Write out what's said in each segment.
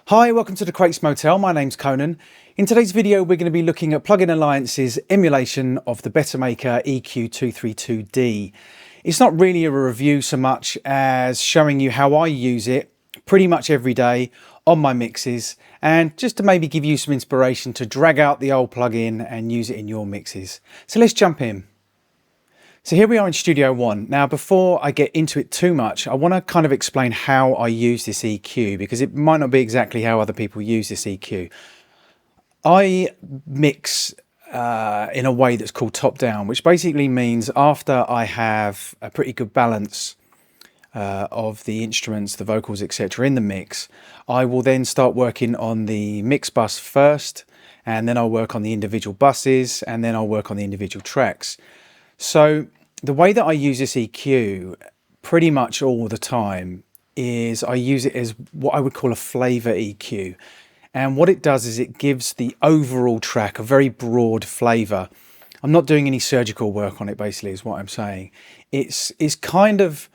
Hi, welcome to the Crates Motel. My name's Conan. In today's video, we're going to be looking at Plugin Alliance's emulation of the Bettermaker EQ232D. It's not really a review so much as showing you how I use it pretty much every day on my mixes, and just to maybe give you some inspiration to drag out the old plugin and use it in your mixes. So let's jump in. So here we are in Studio One. Now, before I get into it too much, I want to kind of explain how I use this EQ, because it might not be exactly how other people use this EQ. I mix in a way that's called top down, which basically means after I have a pretty good balance of the instruments, the vocals, etc. in the mix, I will then start working on the mix bus first, and then I'll work on the individual buses, and then I'll work on the individual tracks. So the way that I use this EQ pretty much all the time is I use it as what I would call a flavor EQ. And what it does is it gives the overall track a very broad flavor. I'm not doing any surgical work on it, basically, is what I'm saying. It's kind of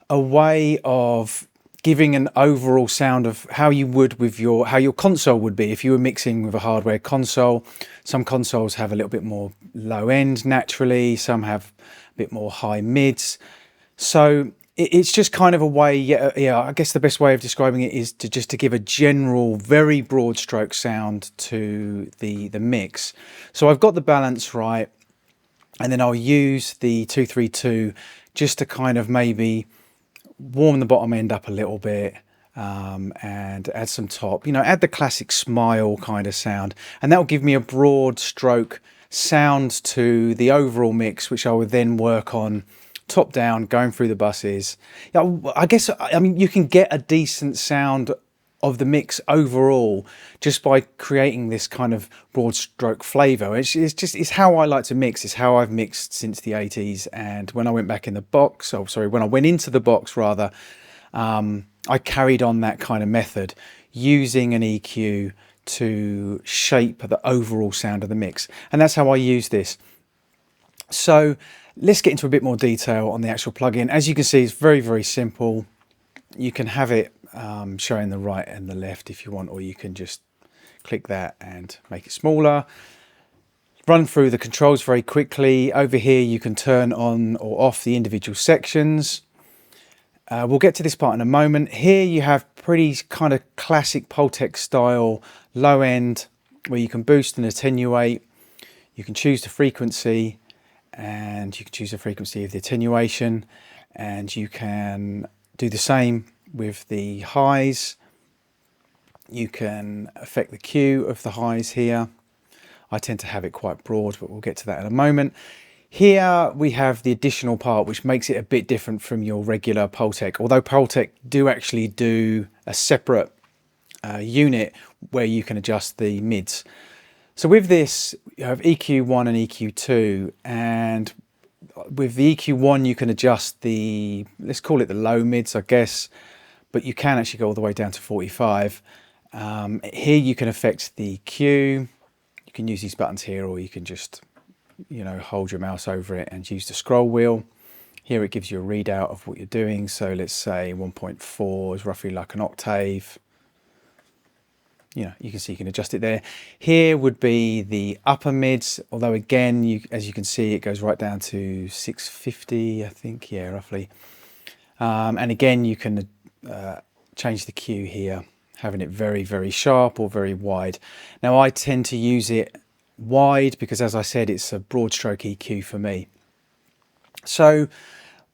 a way of giving an overall sound of how you would with how your console would be if you were mixing with a hardware console. Some consoles have a little bit more low end naturally, some have a bit more high mids. So it's just kind of a way, yeah, I guess the best way of describing it is to give a general, very broad stroke sound to the mix. So I've got the balance right, and then I'll use the 232 just to kind of maybe warm the bottom end up a little bit, and add some top, add the classic smile kind of sound, and that will give me a broad stroke sound to the overall mix, which I would then work on top down, going through the buses. I mean, you can get a decent sound of the mix overall just by creating this kind of broad stroke flavor. It's how I like to mix. It's how I've mixed since the 80s. And when I went back in the box, when I went into the box rather, I carried on that kind of method, using an EQ to shape the overall sound of the mix. And that's how I use this. So let's get into a bit more detail on the actual plugin. As you can see, it's very, very simple. You can have it showing the right and the left if you want, or you can just click that and make it smaller. Run through the controls very quickly. Over here you can turn on or off the individual sections. We'll get to this part in a moment. Here you have pretty kind of classic Pultec style low end, where you can boost and attenuate. You can choose the frequency, and you can choose the frequency of the attenuation, and you can do the same with the highs. You can affect the Q of the highs here. I tend to have it quite broad, but we'll get to that in a moment. Here we have the additional part, which makes it a bit different from your regular Pultec, although Pultec do actually do a separate unit where you can adjust the mids. So with this, you have EQ1 and EQ2, and with the EQ1 you can adjust the, let's call it the low mids, I guess, but you can actually go all the way down to 45. Here you can affect the Q. You can use these buttons here, or you can just, hold your mouse over it and use the scroll wheel. Here it gives you a readout of what you're doing. So let's say 1.4 is roughly like an octave. You can see you can adjust it there. Here would be the upper mids, although again, as you can see, it goes right down to 650, I think, yeah, roughly. And again, you can change the Q here, having it very, very sharp or very wide. Now, I tend to use it wide because, as I said, it's a broad stroke EQ for me. So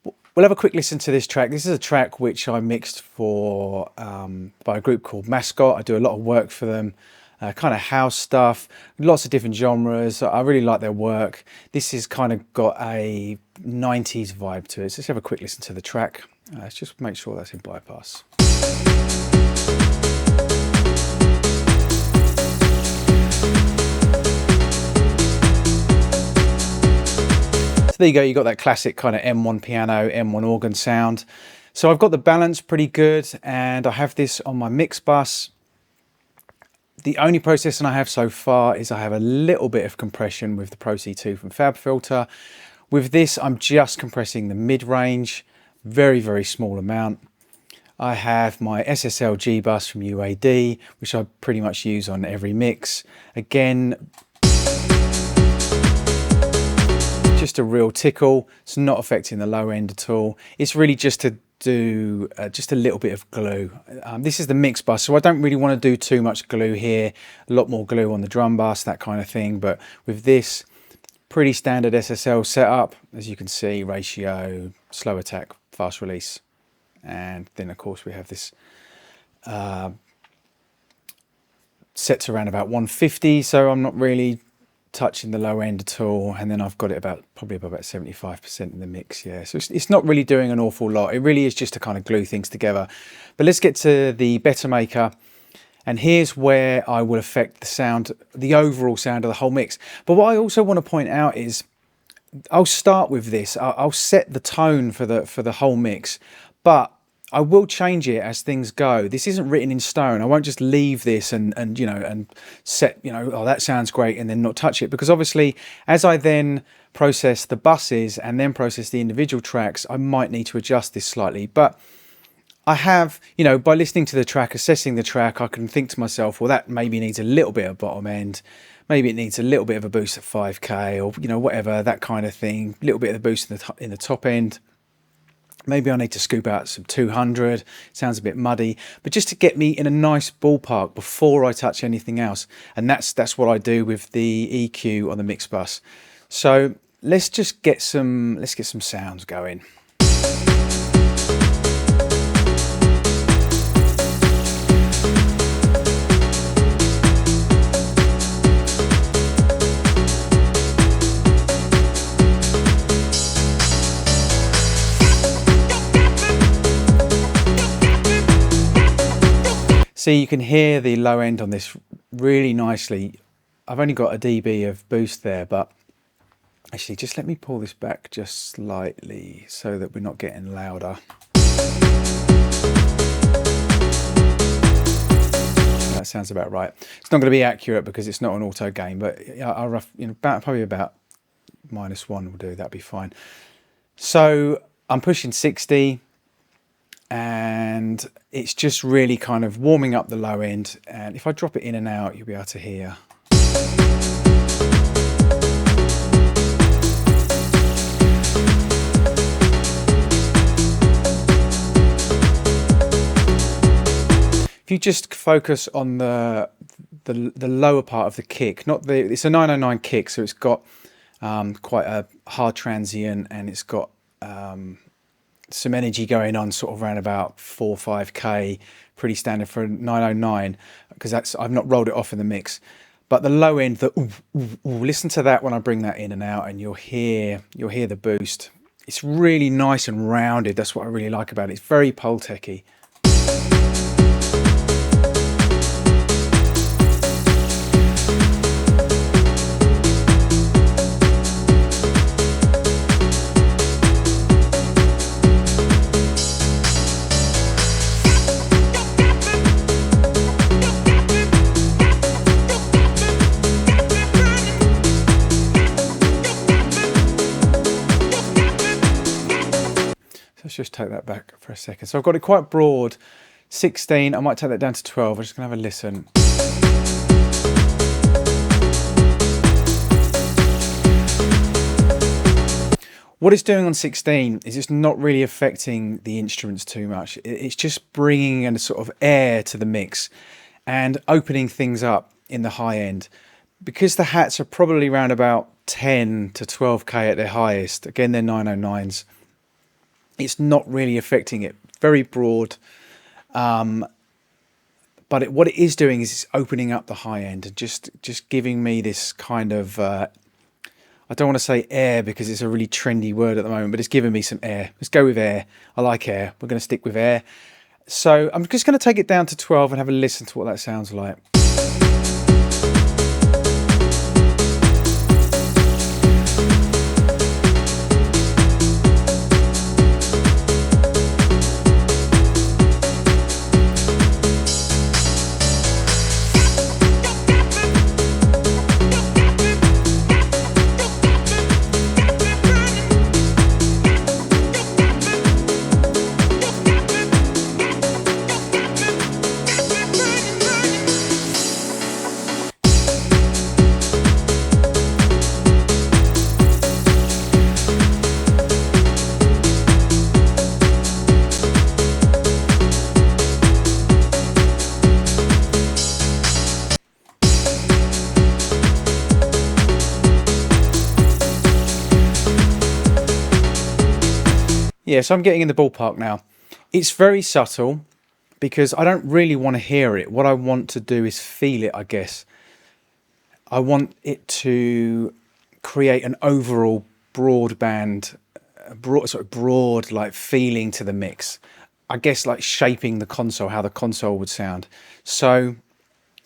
we'll have a quick listen to this track. This is a track which I mixed for by a group called Mascott. I do a lot of work for them, kind of house stuff, lots of different genres. I really like their work. This has kind of got a 90s vibe to it. So let's have a quick listen to the track. Let's just make sure that's in bypass. So there you go, you got that classic kind of M1 piano, M1 organ sound. So I've got the balance pretty good, and I have this on my mix bus. The only processing I have so far is I have a little bit of compression with the Pro C2 from FabFilter. With this, I'm just compressing the mid-range, very, very small amount. I have my SSL G bus from UAD, which I pretty much use on every mix. Again, just a real tickle. It's not affecting the low end at all. It's really just to do just a little bit of glue. This is the mix bus, so I don't really want to do too much glue here. A lot more glue on the drum bus, that kind of thing. But with this, pretty standard SSL setup, as you can see, ratio, slow attack, fast release. And then of course we have this set to around about 150, so I'm not really touching the low end at all. And then I've got it probably about 75% in the mix. Yeah, so it's not really doing an awful lot. It really is just to kind of glue things together. But let's get to the Bettermaker, and here's where I will affect the sound, the overall sound of the whole mix. But what I also want to point out is, I'll start with this. I'll set the tone for the whole mix, but I will change it as things go. This isn't written in stone. I won't just leave this and you know, and set, you know, oh, that sounds great, and then not touch it, because obviously as I then process the buses and then process the individual tracks, I might need to adjust this slightly. But I have, you know, by listening to the track, assessing the track, I can think to myself, well, that maybe needs a little bit of bottom end. Maybe it needs a little bit of a boost at 5K, or, you know, whatever, that kind of thing. A little bit of the boost in the top end. Maybe I need to scoop out some 200. Sounds a bit muddy, but just to get me in a nice ballpark before I touch anything else. And that's what I do with the EQ on the mix bus. So let's just get some sounds going. See, you can hear the low end on this really nicely. I've only got a dB of boost there, but actually just let me pull this back just slightly so that we're not getting louder. That sounds about right. It's not going to be accurate because it's not an auto gain, but I'll rough, you know, probably about -1 will do. That'd be fine. So I'm pushing 60. And it's just really kind of warming up the low end, and if I drop it in and out, you'll be able to hear. If you just focus on the lower part of the kick, not the, it's a 909 kick, so it's got quite a hard transient, and it's got some energy going on sort of around about 4 or 5K, pretty standard for a 909, because I've not rolled it off in the mix. But the low end, the ooh, ooh, ooh, listen to that when I bring that in and out, and you'll hear the boost. It's really nice and rounded. That's what I really like about it. It's very Pultec-y. Let's just take that back for a second. So I've got it quite broad, 16. I might take that down to 12. I'm just going to have a listen. What it's doing on 16 is it's not really affecting the instruments too much. It's just bringing a sort of air to the mix and opening things up in the high end. Because the hats are probably around about 10 to 12K at their highest. Again, they're 909s. It's not really affecting it. Very broad. But what it is doing is it's opening up the high end and just giving me this kind of, I don't want to say air because it's a really trendy word at the moment, but it's giving me some air. Let's go with air. I like air. We're going to stick with air. So I'm just going to take it down to 12 and have a listen to what that sounds like. Yeah, so I'm getting in the ballpark now. It's very subtle because I don't really want to hear it. What I want to do is feel it, I guess. I want it to create an overall broad like feeling to the mix. I guess like shaping the console, how the console would sound. So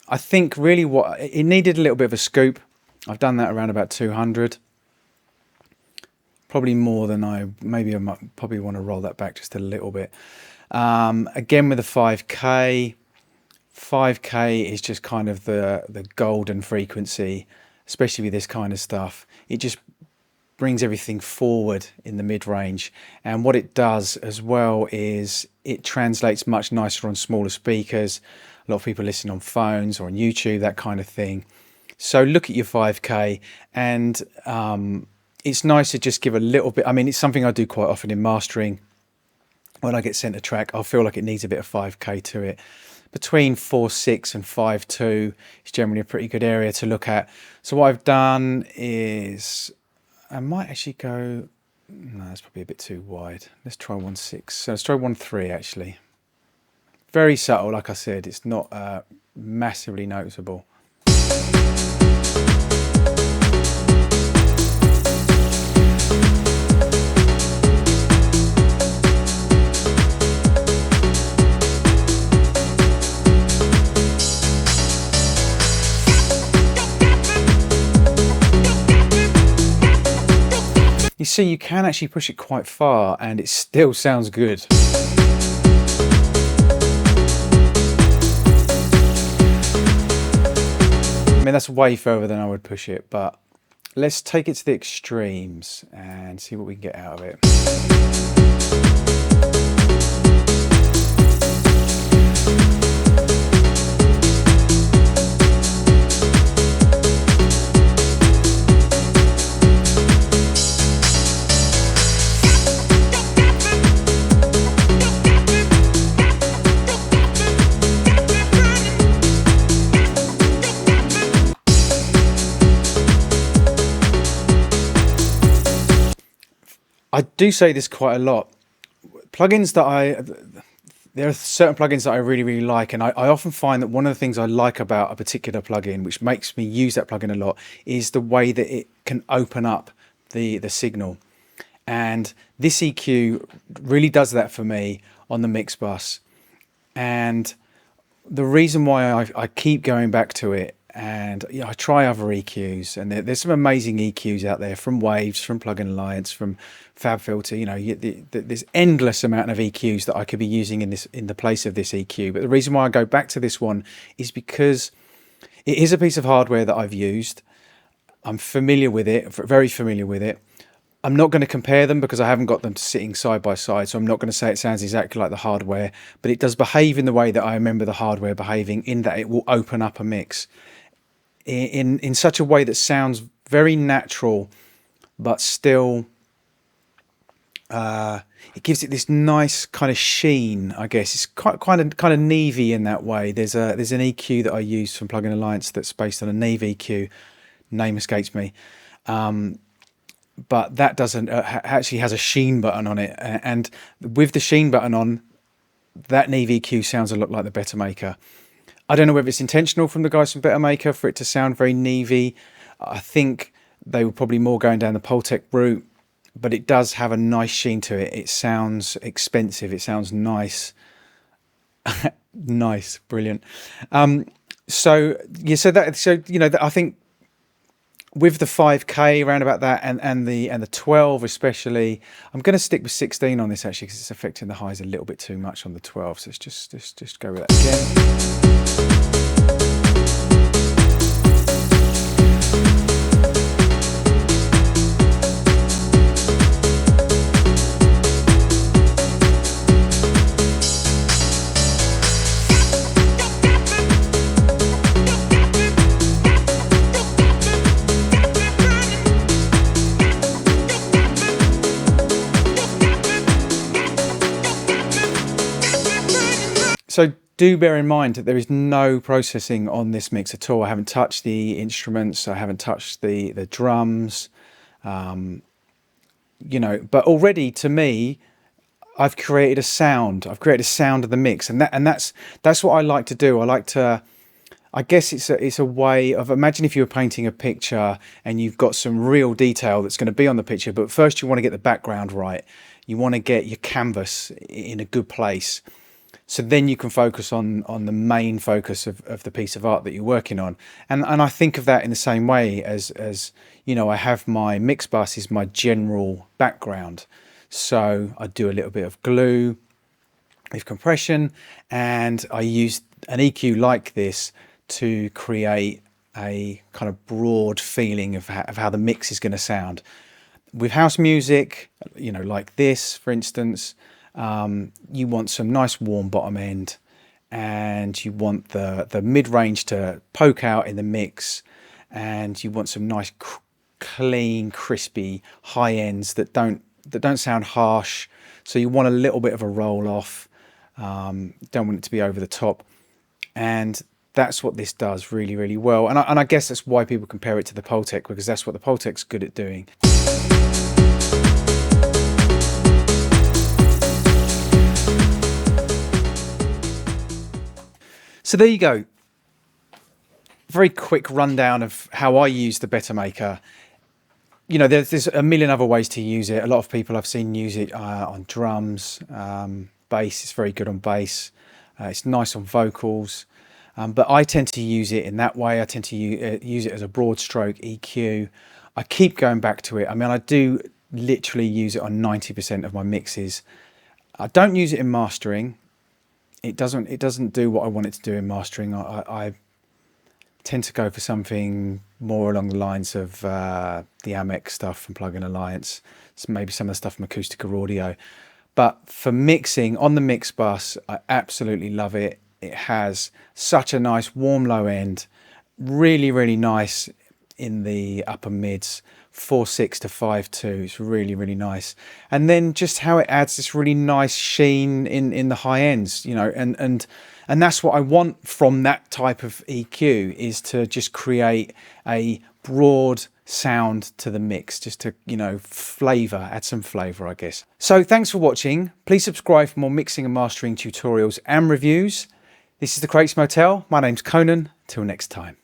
I think really what it needed, a little bit of a scoop. I've done that around about 200. Probably more than I might probably want to roll that back just a little bit. Again with the 5K. 5K is just kind of the golden frequency, especially with this kind of stuff. It just brings everything forward in the mid-range, and what it does as well is it translates much nicer on smaller speakers. A lot of people listen on phones or on YouTube, that kind of thing. So look at your 5K, and it's nice to just give a little bit. I mean, it's something I do quite often in mastering. When I get sent a track, I'll feel like it needs a bit of 5K to it. Between 4.6 and 5.2 is generally a pretty good area to look at. So what I've done is, I might actually go, no, that's probably a bit too wide. Let's try 1.6. So let's try 1.3 actually. Very subtle, like I said, it's not massively noticeable. You see, you can actually push it quite far and it still sounds good. I mean, that's way further than I would push it, but let's take it to the extremes and see what we can get out of it. I do say this quite a lot. Plugins that there are certain plugins that I really like, and I often find that one of the things I like about a particular plugin, which makes me use that plugin a lot, is the way that it can open up the signal. And this EQ really does that for me on the mix bus. And the reason why I keep going back to it, and you know, I try other EQs, and there's some amazing EQs out there, from Waves, from Plugin Alliance, from FabFilter. You know, there's endless amount of EQs that I could be using in the place of this EQ. But the reason why I go back to this one is because it is a piece of hardware that I've used. I'm familiar with it, very familiar with it. I'm not going to compare them because I haven't got them sitting side by side, so I'm not going to say it sounds exactly like the hardware, but it does behave in the way that I remember the hardware behaving, in that it will open up a mix in such a way that sounds very natural, but still it gives it this nice kind of sheen, I guess. It's kind of navy in that way. There's an EQ that I use from Plugin Alliance that's based on a navy EQ, name escapes me. But that doesn't actually has a sheen button on it, and with the sheen button on, that navy EQ sounds a lot like the Bettermaker. I don't know whether it's intentional from the guys from Bettermaker for it to sound very navy. I think they were probably more going down the Pultec route, but it does have a nice sheen to it. It sounds expensive. It sounds nice. Nice, brilliant. So yeah, so you know, I think with the 5K around about that, and the 12 especially, I'm going to stick with 16 on this actually, because it's affecting the highs a little bit too much on the 12. So let's just go with that again. So do bear in mind that there is no processing on this mix at all. I haven't touched the instruments. I haven't touched the drums. You know, but already to me, I've created a sound. I've created a sound of the mix, and that's what I like to do. I like to, I guess it's a way of, imagine if you were painting a picture and you've got some real detail that's going to be on the picture, but first you want to get the background right. You want to get your canvas in a good place. So then you can focus on the main focus of the piece of art that you're working on. And I think of that in the same way as you know, I have my mix bus is my general background. So I do a little bit of glue with compression, and I use an EQ like this to create a kind of broad feeling of how the mix is going to sound. With house music, you know, like this, for instance, you want some nice warm bottom end, and you want the mid-range to poke out in the mix, and you want some nice clean, crispy high ends that don't sound harsh. So you want a little bit of a roll off, don't want it to be over the top, and that's what this does really, really well. And I guess that's why people compare it to the Pultec, because that's what the Pultec's good at doing. So there you go. Very quick rundown of how I use the Bettermaker. You know, there's a million other ways to use it. A lot of people I've seen use it on drums, bass. It's very good on bass. It's nice on vocals. But I tend to use it in that way. I tend to use it as a broad stroke EQ. I keep going back to it. I mean, I do literally use it on 90% of my mixes. I don't use it in mastering. It doesn't do what I want it to do in mastering. I tend to go for something more along the lines of the Amex stuff from Plug-in Alliance. So maybe some of the stuff from Acoustical Audio. But for mixing on the mix bus, I absolutely love it. It has such a nice warm low end, really, really nice in the upper mids, 4.6 to 5.2. It's really, really nice. And then just how it adds this really nice sheen in the high ends, you know, and that's what I want from that type of EQ, is to just create a broad sound to the mix, just to, you know, add some flavor, I guess. So thanks for watching. Please subscribe for more mixing and mastering tutorials and reviews. This is the Crates Motel. My name's Conan. Till next time.